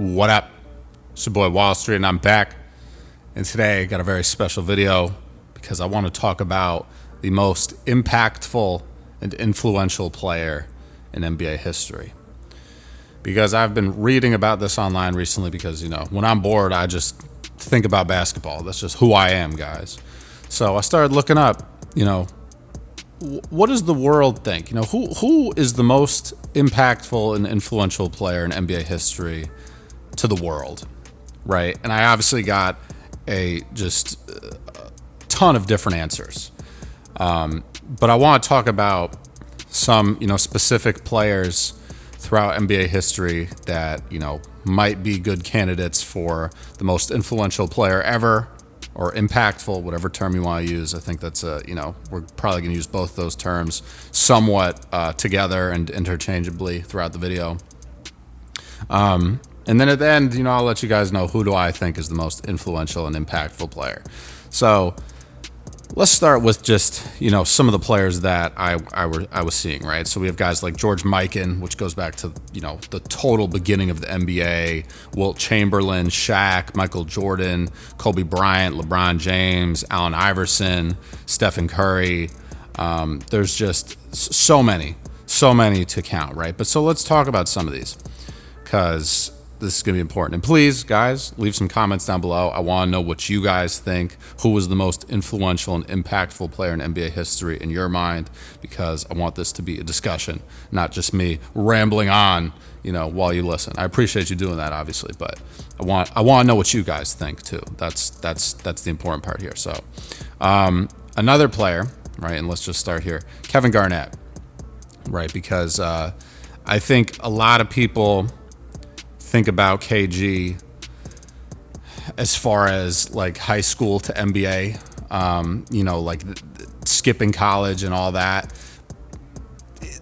What up? It's your boy Wall Street, and I'm back. And today I got a very special video because I want to talk about the most impactful and influential player in NBA history. Because I've been reading about this online recently because, when I'm bored, I just think about basketball. That's just who I am, guys. So I started looking up, what does the world think? Who is the most impactful and influential player in NBA history to the world, right? And I obviously got a ton of different answers. But I want to talk about some, specific players throughout NBA history that, might be good candidates for the most influential player ever, or impactful, whatever term you want to use. I think that's we're probably going to use both those terms somewhat together and interchangeably throughout the video. And then at the end, I'll let you guys know who do I think is the most influential and impactful player. So let's start with just, some of the players that I was seeing, right? So we have guys like George Mikan, which goes back to, the total beginning of the NBA, Wilt Chamberlain, Shaq, Michael Jordan, Kobe Bryant, LeBron James, Allen Iverson, Stephen Curry. There's just so many to count, right? But so let's talk about some of these because this is going to be important. And please, guys, leave some comments down below. I want to know what you guys think. Who was the most influential and impactful player in NBA history in your mind? Because I want this to be a discussion, not just me rambling on, while you listen. I appreciate you doing that, obviously, but I want to know what you guys think too. That's the important part here. So, another player, right? And let's just start here, Kevin Garnett, right? Because I think a lot of people think about KG as far as like high school to NBA, like skipping college and all that.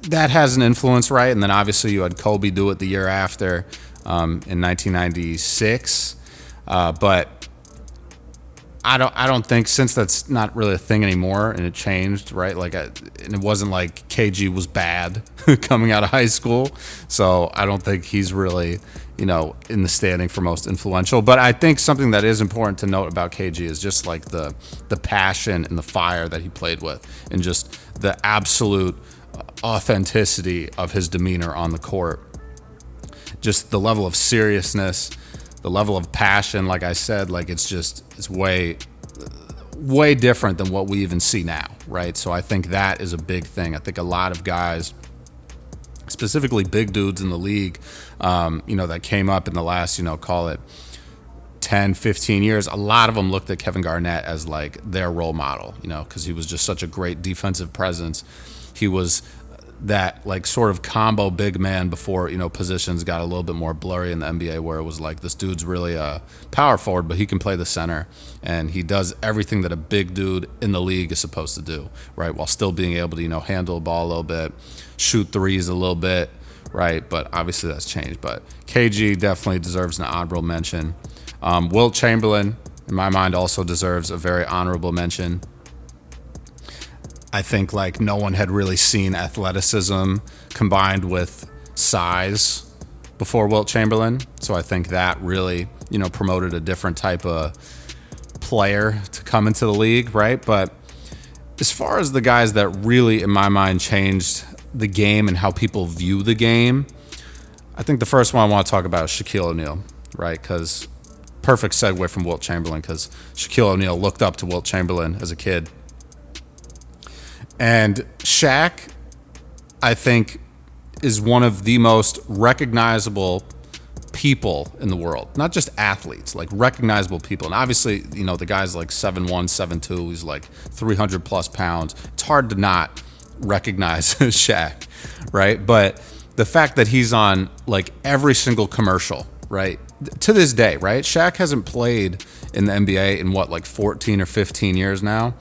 That has an influence, right? And then obviously you had Kobe do it the year after in 1996. But I don't think, since that's not really a thing anymore and it changed, right? And it wasn't like KG was bad coming out of high school. So I don't think he's really, in the standing for most influential. But I think something that is important to note about KG is just like the passion and the fire that he played with, and just the absolute authenticity of his demeanor on the court. Just the level of seriousness, the level of passion, like I said, it's way different than what we even see now, right? So I think that is a big thing. I think a lot of guys, specifically big dudes in the league, that came up in the last, call it 10, 15 years, a lot of them looked at Kevin Garnett as like their role model, because he was just such a great defensive presence. He was that like sort of combo big man before, positions got a little bit more blurry in the NBA, where it was like, this dude's really a power forward, but he can play the center, and he does everything that a big dude in the league is supposed to do, right? While still being able to, handle the ball a little bit, shoot threes a little bit, right? But obviously that's changed. But KG definitely deserves an honorable mention. Wilt Chamberlain, in my mind, also deserves a very honorable mention. I think like no one had really seen athleticism combined with size before Wilt Chamberlain. So I think that really, promoted a different type of player to come into the league, right? But as far as the guys that really, in my mind, changed the game and how people view the game, I think the first one I want to talk about is Shaquille O'Neal, right? Because perfect segue from Wilt Chamberlain, because Shaquille O'Neal looked up to Wilt Chamberlain as a kid. And Shaq, I think, is one of the most recognizable people in the world. Not just athletes, like recognizable people. And obviously, the guy's like 7'1", 7'2", he's like 300 plus pounds. It's hard to not recognize Shaq, right? But the fact that he's on like every single commercial, right? To this day, right? Shaq hasn't played in the NBA in like 14 or 15 years now.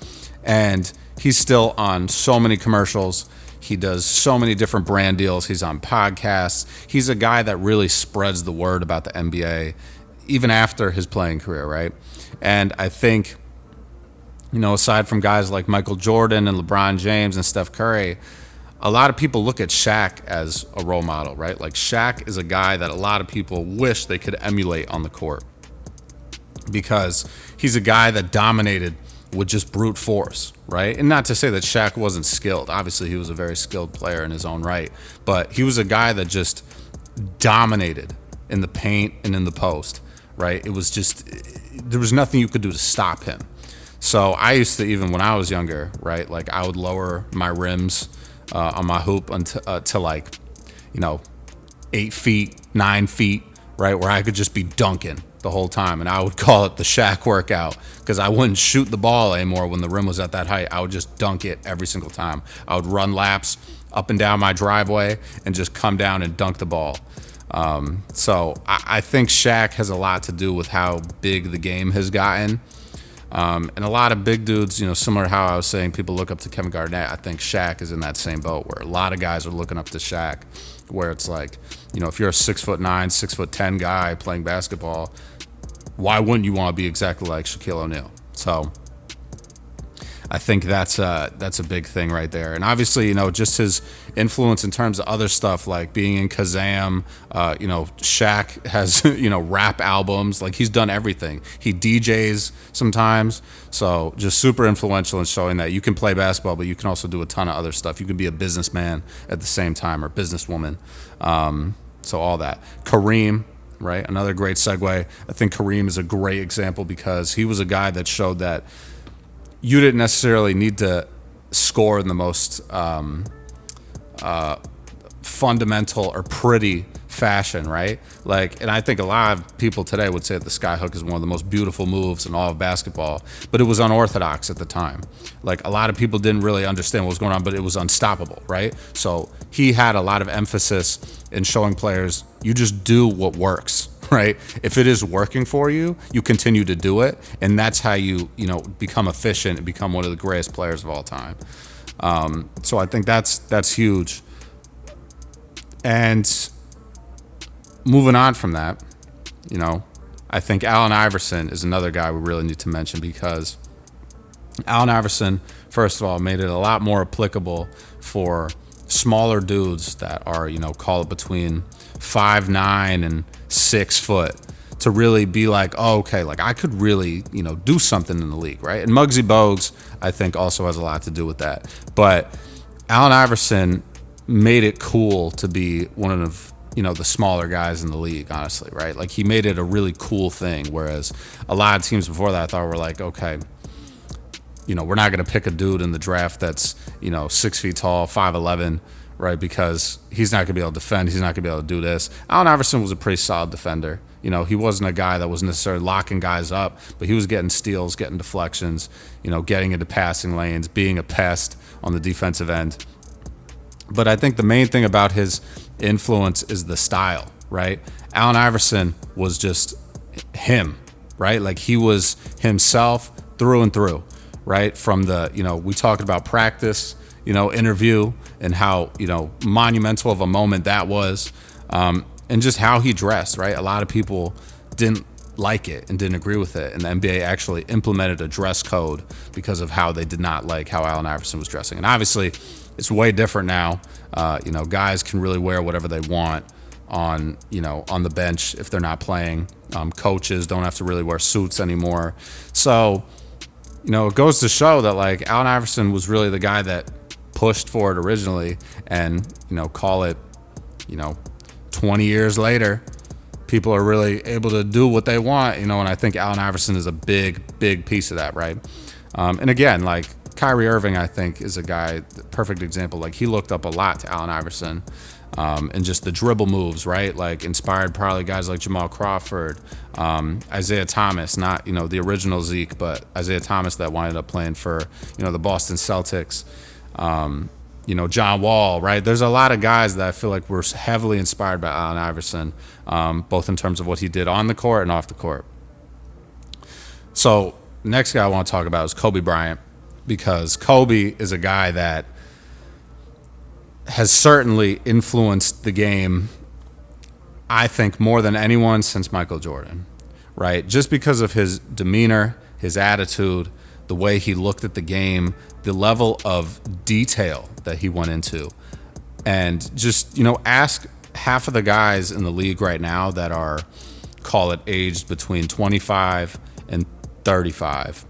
And he's still on so many commercials. He does so many different brand deals. He's on podcasts. He's a guy that really spreads the word about the NBA, even after his playing career, right? And I think, aside from guys like Michael Jordan and LeBron James and Steph Curry, a lot of people look at Shaq as a role model, right? Like Shaq is a guy that a lot of people wish they could emulate on the court because he's a guy that dominated with just brute force, right? And not to say that Shaq wasn't skilled. Obviously, he was a very skilled player in his own right, but he was a guy that just dominated in the paint and in the post, right? It was just, there was nothing you could do to stop him. So I used to, even when I was younger, right, like I would lower my rims on my hoop until to like, 8 feet, 9 feet, right, where I could just be dunking the whole time. And I would call it the Shaq workout because I wouldn't shoot the ball anymore when the rim was at that height. I would just dunk it every single time. I would run laps up and down my driveway and just come down and dunk the ball. So I think Shaq has a lot to do with how big the game has gotten. And a lot of big dudes, similar to how I was saying people look up to Kevin Garnett, I think Shaq is in that same boat where a lot of guys are looking up to Shaq, where it's like, if you're a 6'9", 6'10" guy playing basketball, why wouldn't you want to be exactly like Shaquille O'Neal? So I think that's a big thing right there. And obviously, just his influence in terms of other stuff like being in Kazam. Shaq has, rap albums. Like he's done everything. He DJs sometimes. So just super influential in showing that you can play basketball, but you can also do a ton of other stuff. You can be a businessman at the same time or businesswoman. So all that. Kareem, right? Another great segue. I think Kareem is a great example because he was a guy that showed that you didn't necessarily need to score in the most fundamental or pretty fashion, right? Like, and I think a lot of people today would say that the skyhook is one of the most beautiful moves in all of basketball, but it was unorthodox at the time. Like a lot of people didn't really understand what was going on, but it was unstoppable, right? So he had a lot of emphasis in showing players, you just do what works, right? If it is working for you, you continue to do it, and that's how you become efficient and become one of the greatest players of all time. So I think that's huge. And moving on from that, I think Allen Iverson is another guy we really need to mention because Allen Iverson, first of all, made it a lot more applicable for smaller dudes that are, call it between 5'9" and 6 foot to really be like, oh, okay, like I could really, do something in the league, right? And Muggsy Bogues, I think, also has a lot to do with that. But Allen Iverson made it cool to be one of, the smaller guys in the league, honestly, right? Like he made it a really cool thing, whereas a lot of teams before that I thought were like, okay, we're not going to pick a dude in the draft that's, 6 feet tall, 5'11", right? Because he's not going to be able to defend. He's not going to be able to do this. Allen Iverson was a pretty solid defender. He wasn't a guy that was necessarily locking guys up, but he was getting steals, getting deflections, getting into passing lanes, being a pest on the defensive end. But I think the main thing about his influence is the style, right? Allen Iverson was just him, right? Like he was himself through and through, right? From the, we talked about practice, interview and how, monumental of a moment that was, and just how he dressed, right? A lot of people didn't like it and didn't agree with it. And the NBA actually implemented a dress code because of how they did not like how Allen Iverson was dressing. And obviously it's way different now. Guys can really wear whatever they want on the bench if they're not playing. Coaches don't have to really wear suits anymore. So, it goes to show that like Allen Iverson was really the guy that pushed for it originally, and call it 20 years later, people are really able to do what they want, and I think Allen Iverson is a big piece of that, right? And again, like Kyrie Irving, I think, is a guy, perfect example. Like he looked up a lot to Allen Iverson, and just the dribble moves, right? Like inspired probably guys like Jamal Crawford, Isaiah Thomas, not the original Zeke, but Isaiah Thomas that wound up playing for the Boston Celtics. John Wall, right? There's a lot of guys that I feel like were heavily inspired by Allen Iverson, both in terms of what he did on the court and off the court. So next guy I want to talk about is Kobe Bryant, because Kobe is a guy that has certainly influenced the game, I think, more than anyone since Michael Jordan, right? Just because of his demeanor, his attitude, the way he looked at the game, the level of detail that he went into. And just, ask half of the guys in the league right now that are, call it, aged between 25 and 35.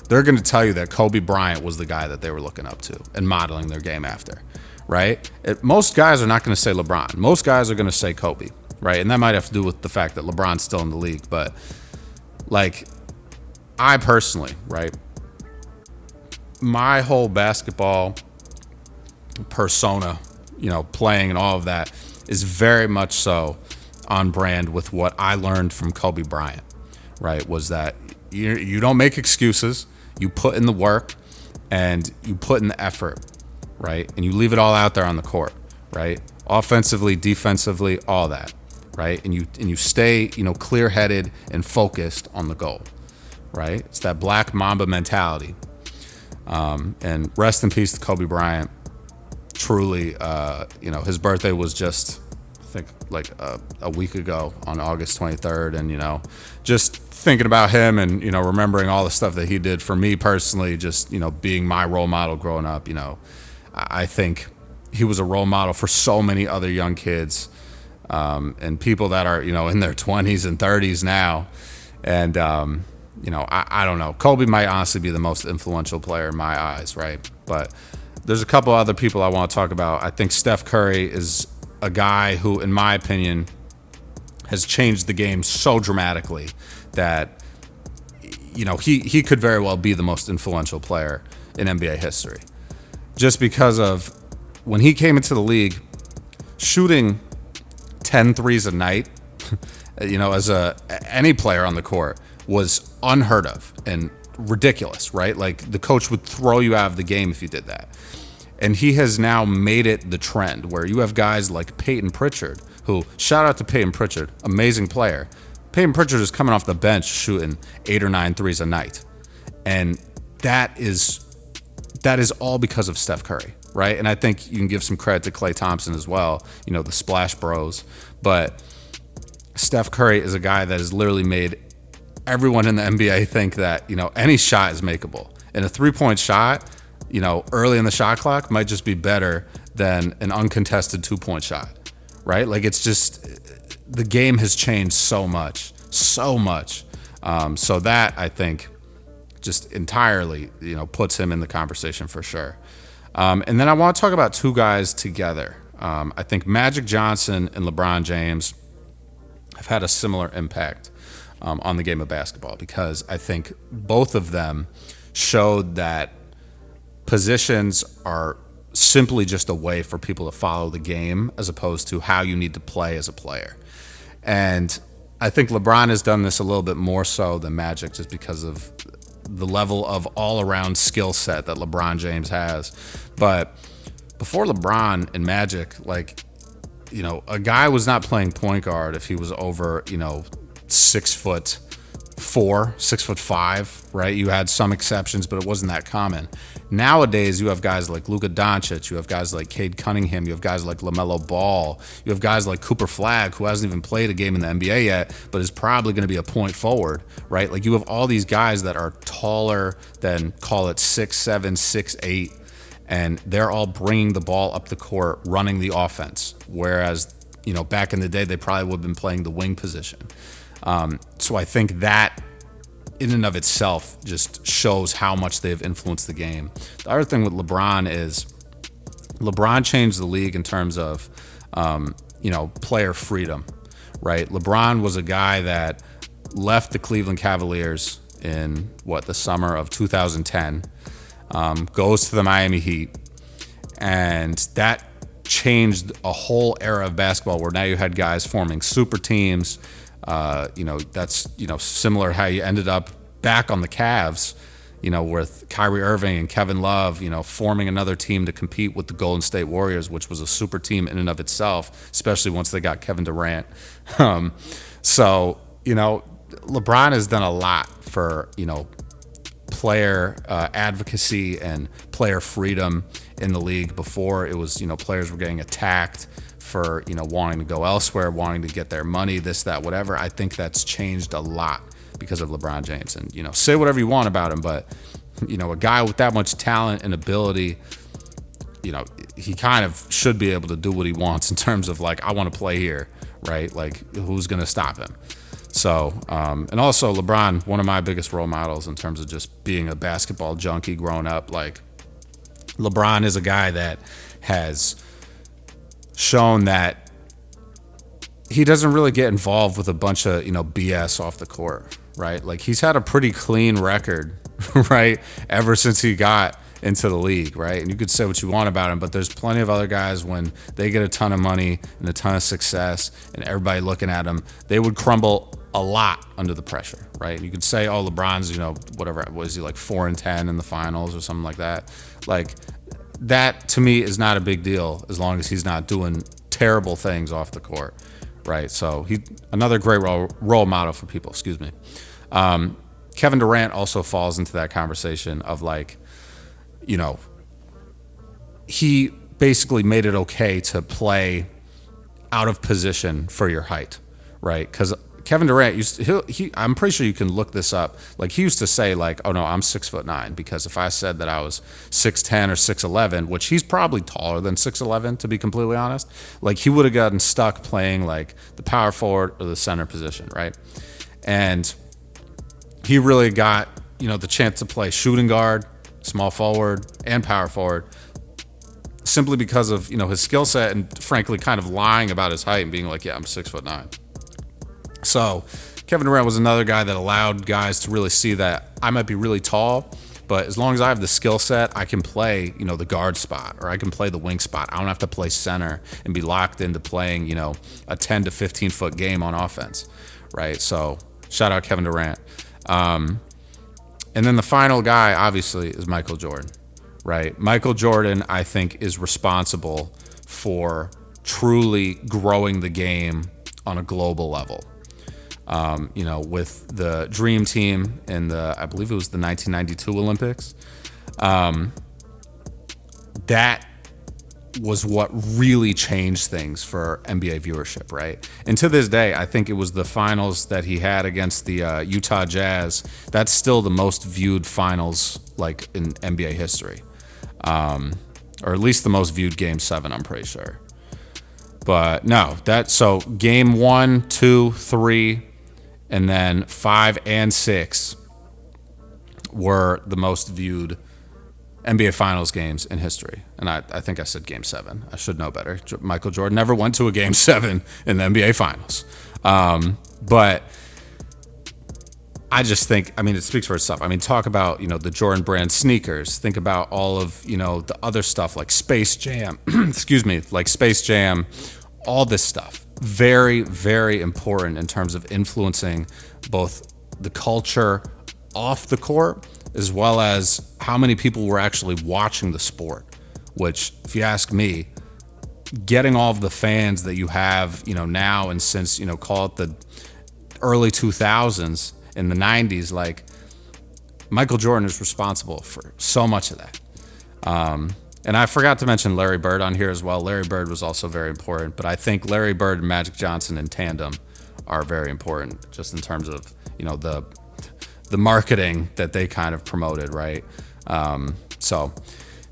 They're going to tell you that Kobe Bryant was the guy that they were looking up to and modeling their game after, right? Most guys are not going to say LeBron. Most guys are going to say Kobe, right? And that might have to do with the fact that LeBron's still in the league. But, like, I personally, right, my whole basketball persona, playing and all of that is very much so on brand with what I learned from Kobe Bryant, right? Was that you don't make excuses, you put in the work and you put in the effort, right? And you leave it all out there on the court, right? Offensively, defensively, all that, right? And you stay, clear-headed and focused on the goal, right? It's that Black Mamba mentality. And rest in peace to Kobe Bryant. Truly, his birthday was just, I think, like a week ago on August 23rd. And, just thinking about him and, remembering all the stuff that he did for me personally, just, being my role model growing up, I think he was a role model for so many other young kids and people that are, in their 20s and 30s now. And, I don't know. Kobe might honestly be the most influential player in my eyes, right? But there's a couple other people I want to talk about. I think Steph Curry is a guy who, in my opinion, has changed the game so dramatically that, he could very well be the most influential player in NBA history. Just because of when he came into the league, shooting 10 threes a night, as any player on the court was unheard of and ridiculous, right? Like the coach would throw you out of the game if you did that. And he has now made it the trend where you have guys like Peyton Pritchard, who, shout out to Peyton Pritchard, amazing player. Peyton Pritchard is coming off the bench shooting 8 or 9 threes a night. And that is all because of Steph Curry, right? And I think you can give some credit to Klay Thompson as well, the Splash Bros. But Steph Curry is a guy that has literally made everyone in the NBA think that, any shot is makeable. And a three-point shot, early in the shot clock might just be better than an uncontested 2-point shot, right? Like, it's just, the game has changed so much. So that, I think, just entirely, puts him in the conversation for sure. And then I want to talk about two guys together. I think Magic Johnson and LeBron James have had a similar impact on the game of basketball, because I think both of them showed that positions are simply just a way for people to follow the game as opposed to how you need to play as a player. And I think LeBron has done this a little bit more so than Magic, just because of the level of all-around skill set that LeBron James has. But before LeBron and Magic, a guy was not playing point guard if he was over, 6'4", 6'5", right? You had some exceptions, but it wasn't that common. Nowadays, you have guys like Luka Doncic, you have guys like Cade Cunningham, you have guys like LaMelo Ball, you have guys like Cooper Flagg, who hasn't even played a game in the NBA yet, but is probably going to be a point forward, right? Like, you have all these guys that are taller than, call it 6'7", 6'8", and they're all bringing the ball up the court, running the offense. Whereas, back in the day, they probably would have been playing the wing position. So I think that in and of itself just shows how much they've influenced the game. The other thing with LeBron is LeBron changed the league in terms of, player freedom, right? LeBron was a guy that left the Cleveland Cavaliers in the summer of 2010, goes to the Miami Heat, and that changed a whole era of basketball where now you had guys forming super teams. That's, similar how you ended up back on the Cavs, with Kyrie Irving and Kevin Love, forming another team to compete with the Golden State Warriors, which was a super team in and of itself, especially once they got Kevin Durant. So, LeBron has done a lot for, player advocacy and player freedom in the league. Before, it was, players were getting attacked for, wanting to go elsewhere, wanting to get their money, this, that, whatever. I think that's changed a lot because of LeBron James. And, say whatever you want about him, but, a guy with that much talent and ability, he kind of should be able to do what he wants in terms of like, I want to play here, right? Like, who's going to stop him? So, and also LeBron, one of my biggest role models in terms of just being a basketball junkie growing up. Like, LeBron is a guy that has shown that he doesn't really get involved with a bunch of, BS off the court, right? Like, he's had a pretty clean record, right, ever since he got into the league, right? And you could say what you want about him, but there's plenty of other guys when they get a ton of money and a ton of success and everybody looking at them, they would crumble a lot under the pressure, right? You could say, oh, LeBron's, whatever, was he like 4-10 in the finals or something like that? Like, that to me is not a big deal as long as he's not doing terrible things off the court, right? So he another great role model for people. Excuse me. Kevin Durant also falls into that conversation of like, he basically made it okay to play out of position for your height, right? Because Kevin Durant I'm pretty sure you can look this up. Like, he used to say like, oh no, I'm 6'9", because if I said that I was 6'10" or 6'11", which he's probably taller than 6'11", to be completely honest, like he would have gotten stuck playing like the power forward or the center position, right? And he really got, the chance to play shooting guard, small forward, and power forward simply because of, his skill set and frankly kind of lying about his height and being like, yeah, I'm 6'9". So Kevin Durant was another guy that allowed guys to really see that I might be really tall, but as long as I have the skill set, I can play, the guard spot, or I can play the wing spot. I don't have to play center and be locked into playing, a 10 to 15 foot game on offense, right? So shout out Kevin Durant. And then the final guy, obviously, is Michael Jordan, right? Michael Jordan, I think, is responsible for truly growing the game on a global level. With the Dream Team in I believe it was the 1992 Olympics. That was what really changed things for NBA viewership, right? And to this day, I think it was the finals that he had against the Utah Jazz. That's still the most viewed finals like in NBA history, or at least the most viewed Game 7. I'm pretty sure. But no, so Game 1, 2, 3. And then 5 and 6 were the most viewed NBA Finals games in history. And I think I said Game 7. I should know better. Michael Jordan never went to a Game 7 in the NBA Finals. But I just think, it speaks for itself. Talk about, the Jordan brand sneakers. Think about all of, the other stuff like Space Jam. Like Space Jam, all this stuff. Very, very important in terms of influencing both the culture off the court as well as how many people were actually watching the sport, which, if you ask me, getting all of the fans that you have, now and since, call it the early 2000s and the 90s, like Michael Jordan is responsible for so much of that. And I forgot to mention Larry Bird on here as well. Larry Bird was also very important, but I think Larry Bird and Magic Johnson in tandem are very important just in terms of, the marketing that they kind of promoted, right? So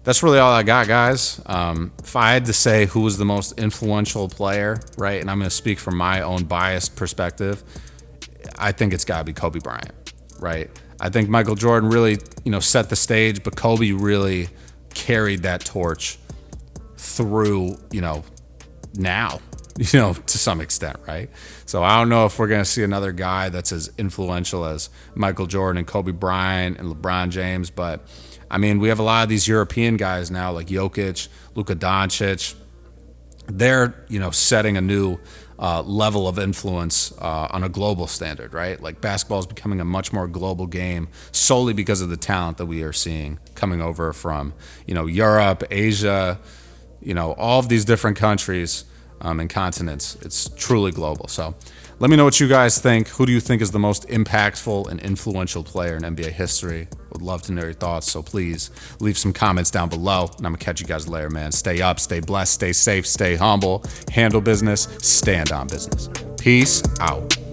that's really all I got, guys. If I had to say who was the most influential player, right, and I'm going to speak from my own biased perspective, I think it's got to be Kobe Bryant, right? I think Michael Jordan really, set the stage, but Kobe really carried that torch through, now, to some extent, right? So I don't know if we're going to see another guy that's as influential as Michael Jordan and Kobe Bryant and LeBron James, but we have a lot of these European guys now like Jokic, Luka Doncic. They're, setting a new level of influence on a global standard, right? Like basketball is becoming a much more global game solely because of the talent that we are seeing coming over from, Europe, Asia, all of these different countries and continents. It's truly global. So let me know what you guys think. Who do you think is the most impactful and influential player in NBA history? Would love to know your thoughts. So please leave some comments down below. And I'm going to catch you guys later, man. Stay up, stay blessed, stay safe, stay humble, handle business, stand on business. Peace out.